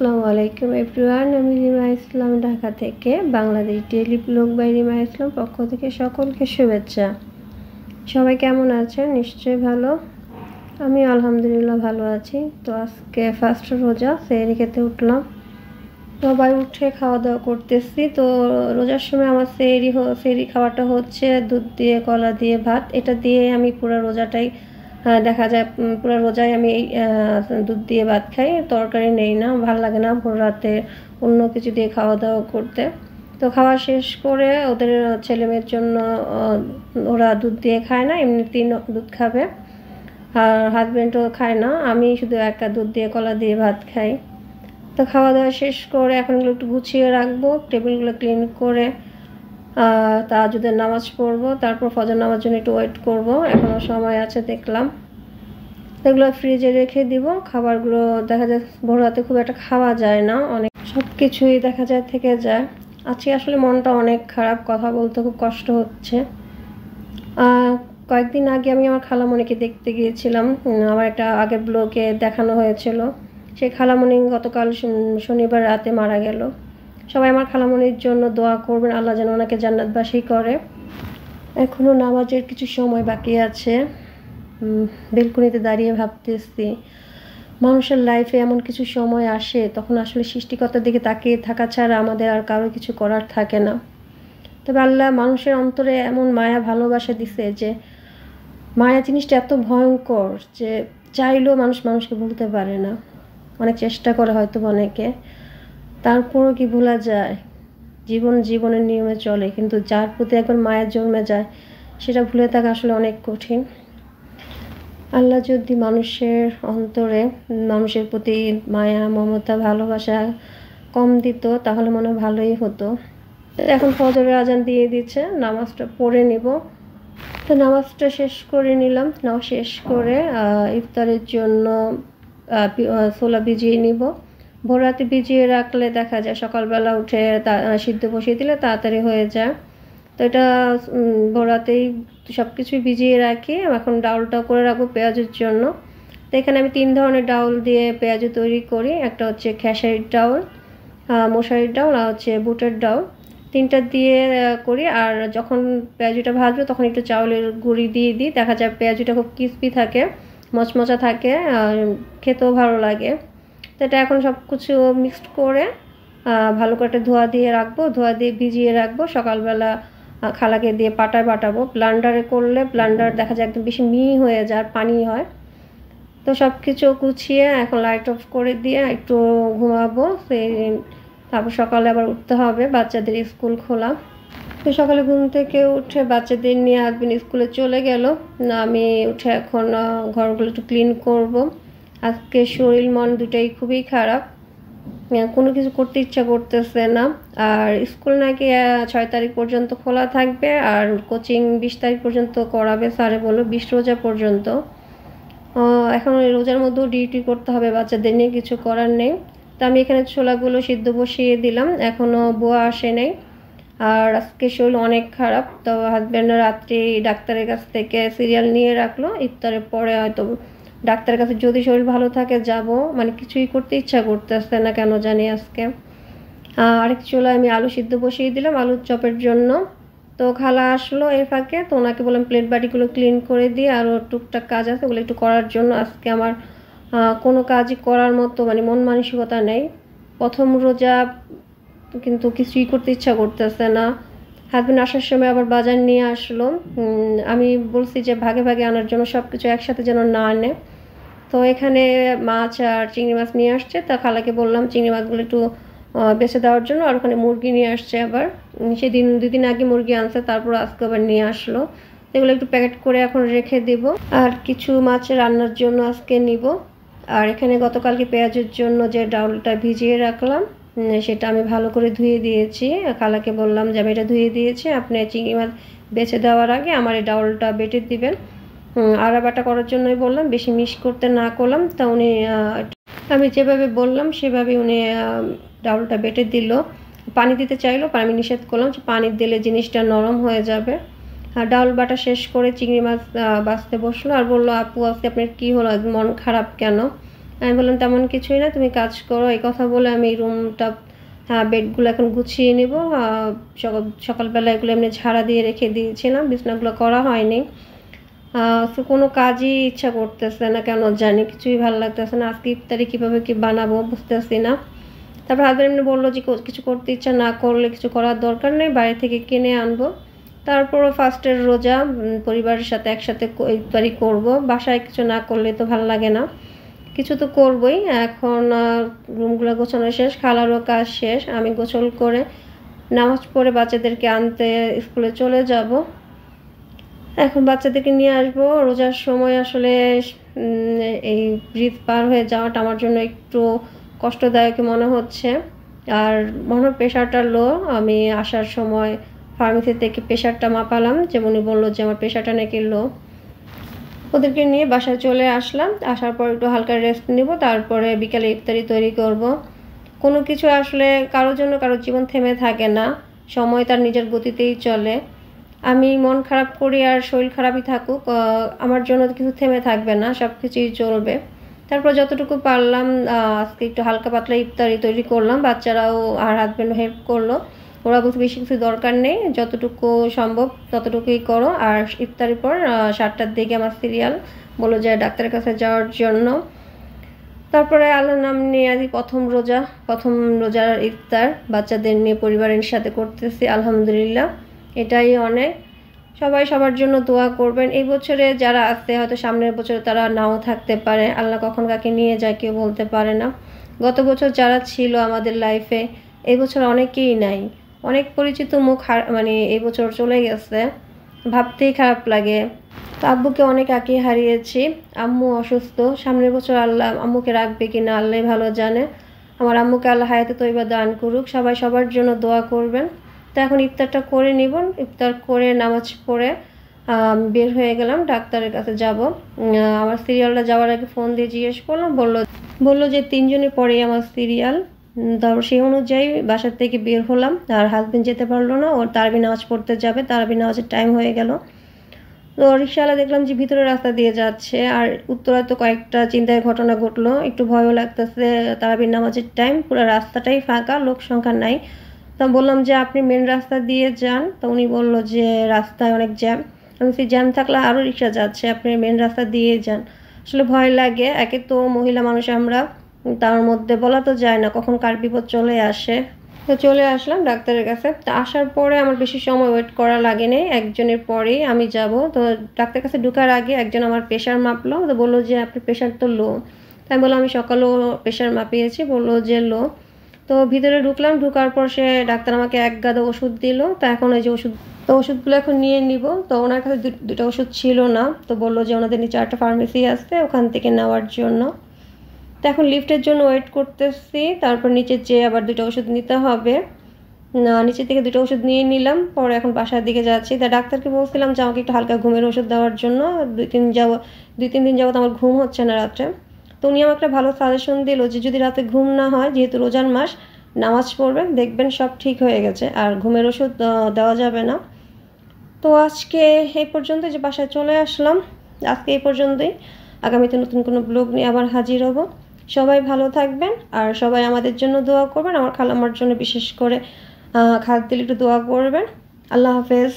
আসসালামু আলাইকুম এভরিওয়ান, আমি রিমা ইসলাম ঢাকা থেকে। Bangladesh daily blog by Rima Islam পক্ষ থেকে সকলকে শুভেচ্ছা। সবাই কেমন আছেন? নিশ্চয়ই ভালো। আমি আলহামদুলিল্লাহ ভালো আছি। তো আজকে ফার্স্ট রোজা, সেহরি খেতে উঠলাম। সবাই উঠে খাওয়া দাওয়া করতেছি। তো রোজার সময় আমার সেহরি খাওয়াটা হচ্ছে দুধ দিয়ে, কলা দিয়ে, ভাত। এটা দিয়ে আমি পুরো রোজাটাই দেখা যায় পুরো রোজায় আমি দুধ দিয়ে ভাত খাই, তরকারি নেই না, ভাল লাগে না ভোর রাতে অন্য কিছু দিয়ে খাওয়া দাওয়া করতে। তো খাওয়া শেষ করে ওদের ছেলেমেয়ের জন্য ওরা দুধ দিয়ে খায় না, এমনিতেই দুধ খাবে। আর হাজব্যান্ডও খায় না, আমি শুধু একা দুধ দিয়ে, কলা দিয়ে ভাত খাই। তো খাওয়া দাওয়া শেষ করে এখন এগুলো একটু গুছিয়ে রাখবো, টেবিলগুলো ক্লিন করে তাহাজ্জুদের নামাজ পড়বো, তারপর ফজর নামার জন্য একটু ওয়েট করব, এখনও সময় আছে দেখলাম। এগুলো ফ্রিজে রেখে দিব। খাবারগুলো দেখা যায় ভোর রাতে খুব একটা খাওয়া যায় না, অনেক সব কিছুই দেখা যায় থেকে যায়। আজকে আসলে মনটা অনেক খারাপ, কথা বলতে খুব কষ্ট হচ্ছে। কয়েকদিন আগে আমি আমার খালামণিকে দেখতে গিয়েছিলাম, আমার একটা আগের ব্লগে দেখানো হয়েছিল। সেই খালামণি গতকাল শনিবার রাতে মারা গেল। সবাই আমার খালামণির জন্য দোয়া করবেন, আল্লাহ যেন ওনাকে জান্নাতবাসী করে। এখনও নামাজের কিছু সময় বাকি আছে। বেলকনিতে দাঁড়িয়ে ভাবতেছি, মানুষের লাইফে এমন কিছু সময় আসে তখন আসলে সৃষ্টিকর্তার দিকে তাকিয়ে থাকা ছাড়া আমাদের আর কারো কিছু করার থাকে না। তবে আল্লাহ মানুষের অন্তরে এমন মায়া ভালোবাসা দিছে যে মায়া জিনিসটা এত ভয়ঙ্কর যে চাইলেও মানুষকে ভুলতে পারে না। অনেক চেষ্টা করে হয়তো অনেকে, তারপরও কি ভোলা যায়? জীবনের নিয়মে চলে, কিন্তু যার প্রতি একবার মায়া জন্মে যায় সেটা ভুলে থাকা আসলে অনেক কঠিন। আল্লাহ যদি মানুষের অন্তরে মানুষের প্রতি মায়া, মমতা, ভালোবাসা কম দিত তাহলে মনে হয় ভালোই হতো। এখন ফজরের আজান দিয়ে দিচ্ছে, নামাজটা পড়ে নিব। তো নামাজটা শেষ করে নিলাম। নামাজ শেষ করে ইফতারের জন্য ছোলা ভিজিয়ে নিব। ভোর রাতে ভিজিয়ে রাখলে দেখা যায় সকালবেলা উঠে সিদ্ধ বসিয়ে দিলে তাড়াতাড়ি হয়ে যায়। তো এটা ভোর রাতেই সব কিছুই ভিজিয়ে রাখি। এখন ডাউলটাও করে রাখবো পেঁয়াজের জন্য। তো এখানে আমি 3 ধরনের ডাউল দিয়ে পেঁয়াজু তৈরি করি। একটা হচ্ছে খেসারির ডাউল, মশারির ডাউল আর হচ্ছে বুটের ডাউল, 3টা দিয়ে করি। আর যখন পেঁয়াজুটা ভাজবো তখন একটু চাউলের গুঁড়ি দিয়ে দিই, দেখা যায় পেঁয়াজুটা খুব ক্রিস্পি থাকে, মচমচা থাকে, আর খেতেও ভালো লাগে। তো এটা এখন সব কিছু মিক্সড করে ভালো করে একটা ধোয়া দিয়ে রাখবো, ধোয়া দিয়ে ভিজিয়ে রাখবো। সকালবেলা খালাকে দিয়ে পাটায় বাটাবো। ব্লান্ডারে করলে ব্লান্ডার দেখা যায় একদম বেশি মিহি হয়ে যায়, পানি হয়। তো সব কিছু গুছিয়ে এখন লাইট অফ করে দিয়ে একটু ঘুমাবো। তারপর সকালে আবার উঠতে হবে, বাচ্চাদের স্কুল খোলা। তো সকালে ঘুম থেকে উঠে বাচ্চাদের নিয়ে হাজবেন্ড স্কুলে চলে গেল। আমি উঠে এখন ঘরগুলো একটু ক্লিন করব। আজকে শরীর মন দুটাই খুবই খারাপ, কোনো কিছু করতে ইচ্ছা করতেছে না। আর স্কুল নাকি 6 তারিখ পর্যন্ত খোলা থাকবে, আর কোচিং 20 তারিখ পর্যন্ত করাবে স্যারে বললো, 20 রোজা পর্যন্ত। এখন ওই রোজার মধ্যেও ডিউটি করতে হবে বাচ্চাদের নিয়ে, কিছু করার নেই। তো আমি এখানে ছোলাগুলো সিদ্ধ বসিয়ে দিলাম, এখনও বোয়া আসে নেই। আর আজকে শরীর অনেক খারাপ। তো হাজব্যান্ড রাত্রি ডাক্তারের কাছ থেকে সিরিয়াল নিয়ে রাখলো, ইফতারের পরে হয়তো ডাক্তারের কাছে যদি শরীর ভালো থাকে যাব। মানে কিছুই করতে ইচ্ছা করতেছে না কেন জানি আজকে। আরেক চুলায় আমি আলু সিদ্ধ বসিয়ে দিলাম আলুর চপের জন্য। তো খালা আসলো এর ফাঁকে, তো ওনাকে বললাম প্লেট বাটিগুলো ক্লিন করে দিয়ে আরও টুকটাক কাজ আছে ওগুলো একটু করার জন্য। আজকে আমার কোনো কাজই করার মতো মানে মন মানসিকতা নেই। প্রথম রোজা, কিন্তু কিছুই করতে ইচ্ছা করতেছে না। হাজব্যান্ড আসার সময় আবার বাজার নিয়ে আসলো। আমি বলছি যে ভাগে ভাগে আনার জন্য, সব কিছু একসাথে যেন না আনে। তো এখানে মাছ আর চিংড়ি মাছ নিয়ে আসছে, তা খালাকে বললাম চিংড়ি মাছগুলো একটু বেছে দেওয়ার জন্য। আর ওখানে মুরগি নিয়ে আসছে আবার, সেদিন 2 দিন আগে মুরগি আনছে, তারপর আজকে আবার নিয়ে আসলো। এগুলো একটু প্যাকেট করে এখন রেখে দেব। আর কিছু মাছ রান্নার জন্য আজকে নিব। আর এখানে গতকালকে পেঁয়াজের জন্য যে ডাউলটা ভিজিয়ে রাখলাম সেটা আমি ভালো করে ধুয়ে দিয়েছি। খালাকে বললাম যে আমি এটা ধুয়ে দিয়েছি, আপনি চিংড়ি মাছ বেছে দেওয়ার আগে আমার এই ডাউলটা বেটে দিবেন। আড়া বাটা করার জন্যই বললাম, বেশি মিক্স করতে না করলাম। তা উনি আমি যেভাবে বললাম সেভাবে উনি ডাউলটা বেটে দিল। পানি দিতে চাইলো, আমি নিষেধ করলাম যে পানি দিলে জিনিসটা নরম হয়ে যাবে। আর ডাউল বাটা শেষ করে চিংড়ি মাছ বাছতে বসলো, আর বললো আপু আজকে আপনার কী হলো, মন খারাপ কেন? আমি বললাম তেমন কিছুই না, তুমি কাজ করো। এই কথা বলে আমি রুমটা বেডগুলো এখন গুছিয়ে নিব। সকালবেলা এগুলো এমনি ঝাড়া দিয়ে রেখে দিয়েছিলাম, বিছনাগুলো করা হয়নি। তো কোনো কাজই ইচ্ছা করতেছে না, কেন জানি কিছুই ভালো লাগতেছে না। আজকে ইফতারি কীভাবে কি বানাবো বুঝতেছি না। তারপর হাজব্যান্ড এমনি বললো যে কিছু করতে ইচ্ছা না করলে কিছু করার দরকার নেই, বাইরে থেকে কিনে আনবো। তারপরও ফার্স্টের রোজা, পরিবারের সাথে একসাথে ইফতারি করব, বাসায় কিছু না করলে তো ভালো লাগে না, কিছু তো করবই। এখন রুমগুলো গোছানো শেষ, খালারও কাজ শেষ, আমি গোসল করে নামাজ পড়ে বাচ্চাদেরকে আনতে স্কুলে চলে যাব। এখন বাচ্চাদেরকে নিয়ে আসবো। রোজার সময় আসলে এই ব্রিজ পার হয়ে যাওয়াটা আমার জন্য একটু কষ্টদায়ক মনে হচ্ছে। আর মনে হয় প্রেশারটা লো। আমি আসার সময় ফার্মেসি থেকে প্রেশারটা মাপালাম, যেমন বললো যে আমার প্রেশারটা নাকি লো। ওদেরকে নিয়ে বাসায় চলে আসলাম। আসার পর একটু হালকা রেস্ট নিব, তারপরে বিকালে ইফতারি তৈরি করব। কোনো কিছু আসলে কারোর জন্য কারোর জীবন থেমে থাকে না, সময় তার নিজের গতিতেই চলে। আমি মন খারাপ করি আর শরীর খারাপই থাকুক, আমার জন্য কিছু থেমে থাকবে না, সব কিছুই চলবে। তারপর যতটুকু পারলাম আজকে একটু হালকা পাতলা ইফতারি তৈরি করলাম। বাচ্চারাও আর হাজব্যান্ডও হেল্প করলো। ওরা বলতে বেশি কিছু দরকার নেই, যতটুকু সম্ভব ততটুকুই করো। আর ইফতারির পর 7টার দিকে আমার সিরিয়াল, বললো যে ডাক্তারের কাছে যাওয়ার জন্য। তারপরে আল্লাহর নাম নিয়ে আজ প্রথম রোজার ইফতার বাচ্চাদের নিয়ে পরিবারের সাথে করতেছি, আলহামদুলিল্লাহ, এটাই অনেক। সবাই সবার জন্য দোয়া করবেন। এই বছরে যারা আছে হয়তো সামনের বছরে তারা নাও থাকতে পারে, আল্লাহ কখন কাকে নিয়ে যায় কেউ বলতে পারে না। গত বছর যারা ছিল আমাদের লাইফে, এই বছর অনেকেই নাই। অনেক পরিচিত মুখ মানে এই বছর চলে গেছে, ভাবতেই খারাপ লাগে। তো আব্বুকে অনেক আগে হারিয়েছি, আম্মু অসুস্থ, সামনের বছর আল্লাহ আম্মুকে রাখবে কিনা আল্লাহ ভালো জানে। আমার আম্মুকে আল্লাহ হায়াতে তৈবা দান করুক। সবাই সবার জন্য দোয়া করবেন। তো এখন ইফতারটা করে নিব, ইফতার করে নামাজ পড়ে বের হয়ে গেলাম, ডাক্তারের কাছে যাব। আমার সিরিয়ালটা যাওয়ার আগে ফোন দিয়ে জিজ্ঞেস করলাম, বললো যে 3 জনের পরেই আমার সিরিয়াল। তারপর সেই অনুযায়ী বাসার থেকে বের হলাম। আর হাজবেন্ড যেতে পারলো না, ওর তারাবি নামাজ পড়তে যাবে, তারাবি নামাজের টাইম হয়ে গেল। তো রিক্সাওয়ালা দেখলাম যে ভিতরে রাস্তা দিয়ে যাচ্ছে। আর উত্তরায় তো কয়েকটা চিন্তায় ঘটনা ঘটলো, একটু ভয়ও লাগতেছে। তারাবির নামাজের টাইম, পুরো রাস্তাটাই ফাঁকা, লোক সংখ্যা নাই। তো বললাম যে আপনি মেন রাস্তা দিয়ে যান। তো উনি বললো যে রাস্তায় অনেক জ্যাম। আমি সেই জ্যাম থাকলে আরও রিক্সা যাচ্ছে, আপনি মেন রাস্তা দিয়ে যান। আসলে ভয় লাগে, একে তো মহিলা মানুষ আমরা, তার মধ্যে বলা তো যায় না কখন কার বিপদ চলে আসে। তো চলে আসলাম ডাক্তারের কাছে। তো আসার পরে আমার বেশি সময় ওয়েট করা লাগেনি, একজনের পরেই আমি যাব। তো ডাক্তারের কাছে ঢোকার আগে একজন আমার প্রেশার মাপলো। তো বললো যে আপনার প্রেশার তো লো। তাই বললাম আমি সকালেও প্রেশার মাপিয়েছি, বললো যে লো। তো ভিতরে ঢুকলাম, ঢুকার পর সে ডাক্তার আমাকে এক গাদা ওষুধ দিল। তো এখন ওই যে ওষুধগুলো এখন নিয়ে নিব। তো ওনার কাছে দুটো ওষুধ ছিল না, তো বললো যে ওনাদের নিচে একটা ফার্মেসি আছে, ওখান থেকে নেওয়ার জন্য। তো এখন লিফটের জন্য ওয়েট করতেছি, তারপর নিচে যেয়ে আবার 2টা ওষুধ নিতে হবে। নিচে থেকে 2টা ওষুধ নিয়ে নিলাম, পরে এখন বাসার দিকে যাচ্ছি। তা ডাক্তারকে বলছিলাম যে আমাকে একটু হালকা ঘুমের ওষুধ দেওয়ার জন্য, 2-3 দিন যাবত আমার ঘুম হচ্ছে না রাত্রে। তো উনি আমাকে একটা ভালো সাজেশন দিল যে যদি রাতে ঘুম না হয়, যেহেতু রোজার মাস, নামাজ পড়বেন, দেখবেন সব ঠিক হয়ে গেছে, আর ঘুমের ওষুধ দেওয়া যাবে না। তো আজকে এই পর্যন্ত, যে বাসায় চলে আসলাম, আজকে এই পর্যন্তই। আগামীতে নতুন কোনো ব্লগ নিয়ে আবার হাজির হব। সবাই ভালো থাকবেন আর সবাই আমাদের জন্য দোয়া করবেন। আমার খালাম্মার জন্য বিশেষ করে খাদ্য একটু দোয়া করবেন। আল্লাহ হাফেজ।